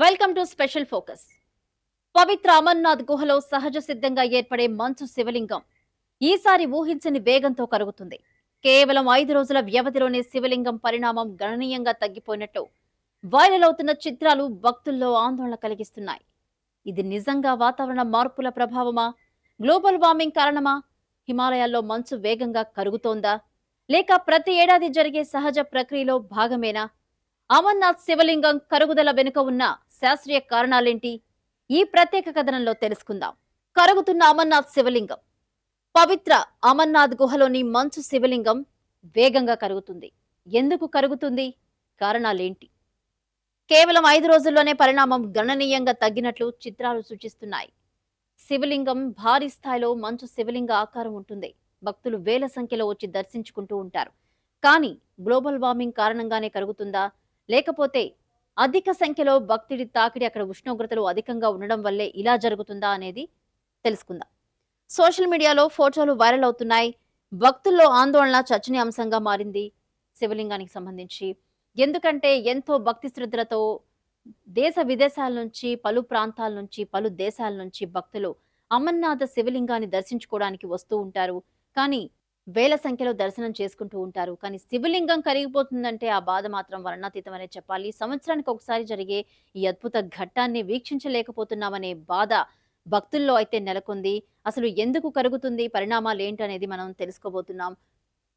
Welcome to special focus. పవిత్ర అమర్నాథ్ గుహలో సహజ సిద్ధంగా ఏర్పడే మంచు శివలింగం ఈసారి ఊహించని వేగంతో కరుగుతుంది. కేవలం 5 రోజుల వ్యవధిలోనే శివలింగం పరిణామం గణనీయంగా తగ్గిపోయినట్టు వైరల్ అవుతున్న చిత్రాలు భక్తుల్లో ఆందోళన కలిగిస్తున్నాయి. ఇది నిజంగా వాతావరణ మార్పుల ప్రభావమా, గ్లోబల్ వార్మింగ్ కారణమా, హిమాలయాల్లో మంచు వేగంగా కరుగుతోందా, లేక ప్రతి ఏడాది జరిగే సహజ ప్రక్రియలో భాగమేనా? అమర్నాథ్ శివలింగం కరుగుదల వెనుక ఉన్న శాస్త్రీయ కారణాలేంటి? ఈ ప్రత్యేక కథనంలో తెలుసుకుందాం. కరుగుతున్న అమర్నాథ్ శివలింగం. పవిత్ర అమర్నాథ్ గుహలోని మంచు శివలింగం వేగంగా కరుగుతుంది. ఎందుకు కరుగుతుంది? కారణాలేంటి? కేవలం 5 రోజుల్లోనే పరిణామం గణనీయంగా తగ్గినట్లు చిత్రాలు సూచిస్తున్నాయి. శివలింగం భారీ స్థాయిలో మంచు శివలింగ ఆకారం ఉంటుంది. భక్తులు వేల సంఖ్యలో వచ్చి దర్శించుకుంటూ ఉంటారు. కానీ గ్లోబల్ వార్మింగ్ కారణంగానే కరుగుతుందా, లేకపోతే అధిక సంఖ్యలో భక్తుడి తాకిడి, అక్కడ ఉష్ణోగ్రతలు అధికంగా ఉండడం వల్లే ఇలా జరుగుతుందా అనేది తెలుసుకుందాం. సోషల్ మీడియాలో ఫోటోలు వైరల్ అవుతున్నాయి. భక్తుల్లో ఆందోళన చర్చనీయాంశంగా మారింది శివలింగానికి సంబంధించి. ఎందుకంటే ఎంతో భక్తి శ్రద్ధలతో దేశ విదేశాల నుంచి, పలు ప్రాంతాల నుంచి, పలు దేశాల నుంచి భక్తులు అమర్నాథ శివలింగాన్ని దర్శించుకోవడానికి వస్తూ ఉంటారు. కానీ వేల సంఖ్యలో దర్శనం చేసుకుంటూ ఉంటారు. కానీ శివలింగం కరిగిపోతుందంటే ఆ బాధ మాత్రం వర్ణాతీతమనే చెప్పాలి. సంవత్సరానికి ఒకసారి జరిగే ఈ అద్భుత ఘట్టాన్ని వీక్షించలేకపోతున్నామనే బాధ భక్తుల్లో అయితే నెలకొంది. అసలు ఎందుకు కరుగుతుంది, పరిణామాలు ఏంటనేది మనం తెలుసుకోబోతున్నాం.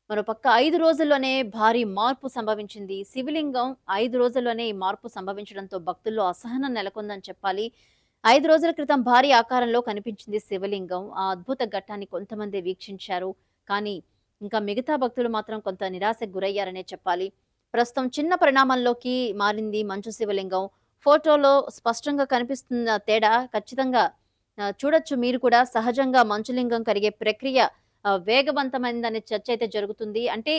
మరోపక్క 5 రోజుల్లోనే భారీ మార్పు సంభవించింది. శివలింగం 5 రోజుల్లోనే ఈ మార్పు సంభవించడంతో భక్తుల్లో అసహనం నెలకొందని చెప్పాలి. 5 రోజుల క్రితం భారీ ఆకారంలో కనిపించింది శివలింగం. ఆ అద్భుత ఘట్టాన్ని కొంతమంది వీక్షించారు. కానీ ఇంకా మిగతా భక్తులు మాత్రం కొంత నిరాశకు గురయ్యారనే చెప్పాలి. ప్రస్తుతం చిన్న పరిణామంలోకి మారింది మంచు శివలింగం. ఫోటోలో స్పష్టంగా కనిపిస్తున్న తేడా ఖచ్చితంగా చూడొచ్చు మీరు కూడా. సహజంగా మంచులింగం కరిగే ప్రక్రియ వేగవంతమైందనే చర్చ అయితే జరుగుతుంది. అంటే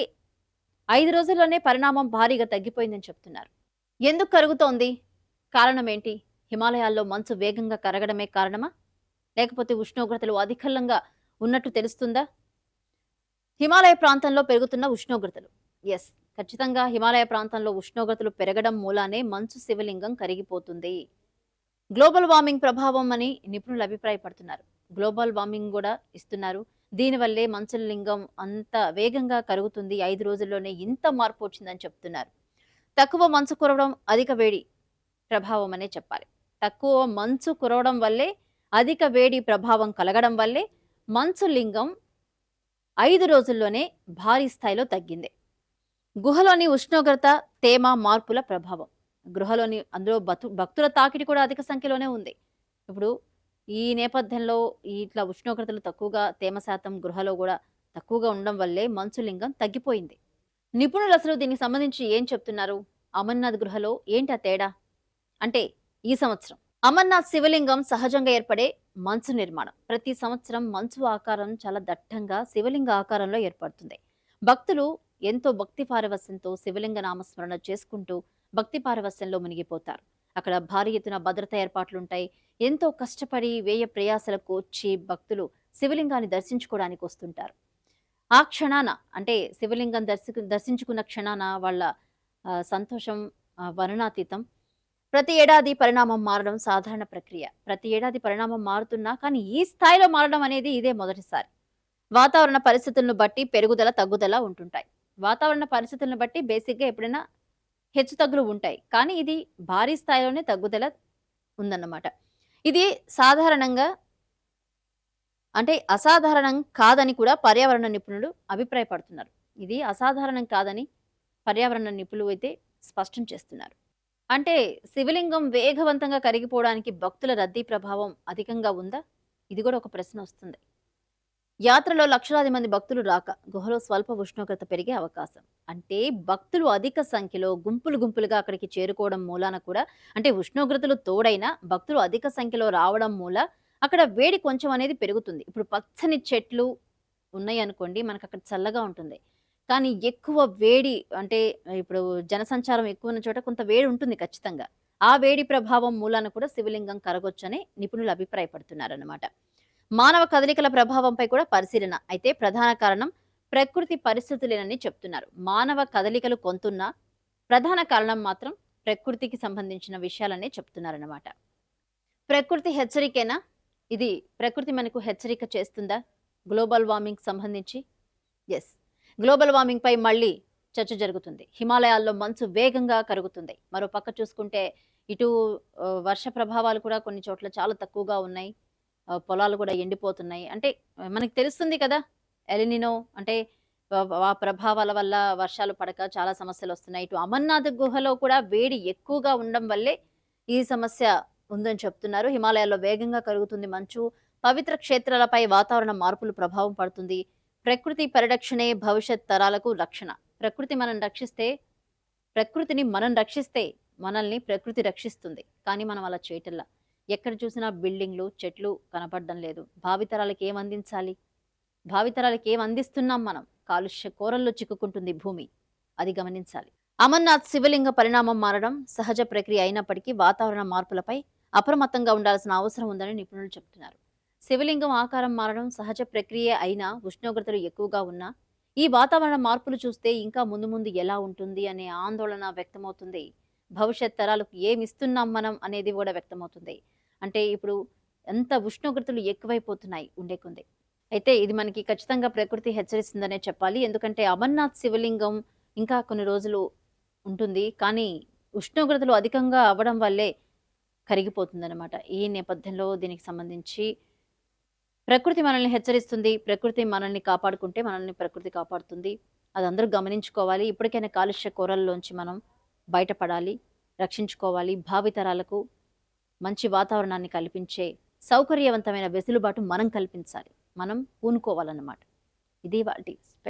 5 రోజుల్లోనే పరిణామం భారీగా తగ్గిపోయిందని చెప్తున్నారు. ఎందుకు కరుగుతోంది? కారణం ఏంటి? హిమాలయాల్లో మంచు వేగంగా కరగడమే కారణమా, లేకపోతే ఉష్ణోగ్రతలు అధికంగా ఉన్నట్టు తెలుస్తుందా? హిమాలయ ప్రాంతంలో పెరుగుతున్న ఉష్ణోగ్రతలు. ఎస్, ఖచ్చితంగా హిమాలయ ప్రాంతంలో ఉష్ణోగ్రతలు పెరగడం మూలానే మంచు శివలింగం కరిగిపోతుంది. గ్లోబల్ వార్మింగ్ ప్రభావం అని నిపుణులు అభిప్రాయపడుతున్నారు. గ్లోబల్ వార్మింగ్ కూడా ఇస్తున్నారు. దీనివల్లే మంచు లింగం అంత వేగంగా కరుగుతుంది. 5 రోజుల్లోనే ఇంత మార్పు వచ్చిందని చెప్తున్నారు. తక్కువ మంచు కురవడం, అధిక వేడి ప్రభావం అనే చెప్పాలి. తక్కువ మంచు కురవడం వల్లే, అధిక వేడి ప్రభావం కలగడం వల్లే మంచు లింగం 5 రోజుల్లోనే భారీ స్థాయిలో తగ్గింది. గుహలోని ఉష్ణోగ్రత, తేమ మార్పుల ప్రభావం. గృహలోని అందులో భక్తుల తాకిడి కూడా అధిక సంఖ్యలోనే ఉంది. ఇప్పుడు ఈ నేపథ్యంలో ఇట్లా ఉష్ణోగ్రతలు తక్కువగా, తేమ శాతం గృహలో కూడా తక్కువగా ఉండడం వల్లే మంచు లింగం తగ్గిపోయింది. నిపుణులు అసలు దీనికి సంబంధించి ఏం చెప్తున్నారు? అమర్నాథ్ గృహలో ఏంటి ఆ తేడా? అంటే ఈ సంవత్సరం అమర్నాథ్ శివలింగం సహజంగా ఏర్పడే మంచు నిర్మాణం. ప్రతి సంవత్సరం మంచు ఆకారం చాలా దట్టంగా శివలింగ ఆకారంలో ఏర్పడుతుంది. భక్తులు ఎంతో భక్తి పారవస్యంతో శివలింగ నామస్మరణ చేసుకుంటూ భక్తి పారవస్యంలో మునిగిపోతారు. అక్కడ భారీ ఎత్తున భద్రతా ఏర్పాట్లుంటాయి. ఎంతో కష్టపడి వ్యయ ప్రయాసలకు వచ్చి భక్తులు శివలింగాన్ని దర్శించుకోవడానికి వస్తుంటారు. ఆ క్షణాన, అంటే శివలింగం దర్శించుకున్న క్షణాన వాళ్ళ సంతోషం వర్ణాతీతం. ప్రతి ఏడాది పరిణామం మారడం సాధారణ ప్రక్రియ. ప్రతి ఏడాది పరిణామం మారుతున్నా కానీ ఈ స్థాయిలో మారడం అనేది ఇదే మొదటిసారి. వాతావరణ పరిస్థితులను బట్టి పెరుగుదల, తగ్గుదల ఉంటుంటాయి. వాతావరణ పరిస్థితులను బట్టి బేసిక్గా ఎప్పుడైనా హెచ్చు తగ్గులు ఉంటాయి. కానీ ఇది భారీ స్థాయిలోనే తగ్గుదల ఉందన్నమాట. ఇది సాధారణంగా, అంటే అసాధారణం కాదని కూడా పర్యావరణ నిపుణులు అభిప్రాయపడుతున్నారు. ఇది అసాధారణం కాదని పర్యావరణ నిపుణులు అయితే స్పష్టం చేస్తున్నారు. అంటే శివలింగం వేగవంతంగా కరిగిపోవడానికి భక్తుల రద్దీ ప్రభావం అధికంగా ఉందా? ఇది కూడా ఒక ప్రశ్న వస్తుంది. యాత్రలో లక్షలాది మంది భక్తులు రాక గుహలో స్వల్ప ఉష్ణోగ్రత పెరిగే అవకాశం. అంటే భక్తులు అధిక సంఖ్యలో గుంపులుగా అక్కడికి చేరుకోవడం మూలాన కూడా, అంటే ఉష్ణోగ్రతలు తోడైనా భక్తులు అధిక సంఖ్యలో రావడం మూల అక్కడ వేడి కొంచెం అనేది పెరుగుతుంది. ఇప్పుడు పచ్చని చెట్లు ఉన్నాయి అనుకోండి, మనకు అక్కడ చల్లగా ఉంటుంది. కానీ ఎక్కువ వేడి, అంటే ఇప్పుడు జనసంచారం ఎక్కువ ఉన్న చోట కొంత వేడి ఉంటుంది ఖచ్చితంగా. ఆ వేడి ప్రభావం మూలాన కూడా శివలింగం కరగొచ్చని నిపుణులు అభిప్రాయపడుతున్నారన్నమాట. మానవ కదలికల ప్రభావంపై కూడా పరిశీలన. అయితే ప్రధాన కారణం ప్రకృతి పరిస్థితులేనని చెప్తున్నారు. మానవ కదలికలు కొంతున్నా ప్రధాన కారణం మాత్రం ప్రకృతికి సంబంధించిన విషయాలనే చెప్తున్నారన్నమాట. ప్రకృతి హెచ్చరికేనా? ఇది ప్రకృతి మనకు హెచ్చరిక చేస్తుందా? గ్లోబల్ వార్మింగ్‌కి సంబంధించి? యెస్. గ్లోబల్ వార్మింగ్‌పై మళ్ళీ చర్చ జరుగుతుంది. హిమాలయాల్లో మంచు వేగంగా కరుగుతుంది. మరో పక్క చూసుకుంటే ఇటు వర్ష ప్రభావాలు కూడా కొన్ని చోట్ల చాలా తక్కువగా ఉన్నాయి. పొలాలు కూడా ఎండిపోతున్నాయి. అంటే మనకు తెలుస్తుంది కదా! ఎల్‌నినో అంటే ఆ ప్రభావాల వల్ల వర్షాలు పడక చాలా సమస్యలొస్తున్నాయి. ఇటు అమర్నాథ్ గుహలో కూడా వేడి ఎక్కువగా ఉండడం వల్లే ఈ సమస్య ఉందని చెప్తున్నారు. హిమాలయాల్లో వేగంగా కరుగుతుంది మంచు. పవిత్ర క్షేత్రాలపై వాతావరణ మార్పులు ప్రభావం పడుతుంది. ప్రకృతి పరిరక్షణే భవిష్యత్ తరాలకు రక్షణ. ప్రకృతి మనం రక్షిస్తే ప్రకృతిని మనం రక్షిస్తే మనల్ని ప్రకృతి రక్షిస్తుంది. కానీ మనం అలా చేయటంలా. ఎక్కడ చూసినా బిల్డింగ్‌లు, చెట్లు కనపడడం లేదు. భావితరాలకి ఏం అందించాలి? భావితరాలకి ఏం అందిస్తున్నాం మనం? కాలుష్య కోరల్లో చిక్కుకుంటుంది భూమి. అది గమనించాలి. అమర్నాథ్ శివలింగ పరిణామం మారడం సహజ ప్రక్రియ అయినప్పటికీ వాతావరణ మార్పులపై అప్రమత్తంగా ఉండాల్సిన అవసరం ఉందని నిపుణులు చెబుతున్నారు. శివలింగం ఆకారం మారడం సహజ ప్రక్రియే అయినా ఉష్ణోగ్రతలు ఎక్కువగా ఉన్నా ఈ వాతావరణ మార్పులు చూస్తే ఇంకా ముందు ముందు ఎలా ఉంటుంది అనే ఆందోళన వ్యక్తమవుతుంది. భవిష్యత్ తరాలకు ఏమిస్తున్నాం మనం అనేది కూడా వ్యక్తమవుతుంది. అంటే ఇప్పుడు ఎంత ఉష్ణోగ్రతలు ఎక్కువైపోతున్నాయి ఉండే కొంది. అయితే ఇది మనకి ఖచ్చితంగా ప్రకృతి హెచ్చరిస్తుందనే చెప్పాలి. ఎందుకంటే అమర్నాథ్ శివలింగం ఇంకా కొన్ని రోజులు ఉంటుంది. కానీ ఉష్ణోగ్రతలు అధికంగా అవ్వడం వల్లే కరిగిపోతుందనమాట. ఈ నేపథ్యంలో దీనికి సంబంధించి ప్రకృతి మనల్ని హెచ్చరిస్తుంది. ప్రకృతి మనల్ని కాపాడుకుంటే మనల్ని ప్రకృతి కాపాడుతుంది. అది అందరూ గమనించుకోవాలి. ఇప్పటికైనా కాలుష్య కోరల్లోంచి మనం బయటపడాలి, రక్షించుకోవాలి. భావితరాలకు మంచి వాతావరణాన్ని కల్పించే సౌకర్యవంతమైన వెసులుబాటు మనం కల్పించాలి. మనం పూనుకోవాలన్నమాట. ఇది వాటి స్పెషల్.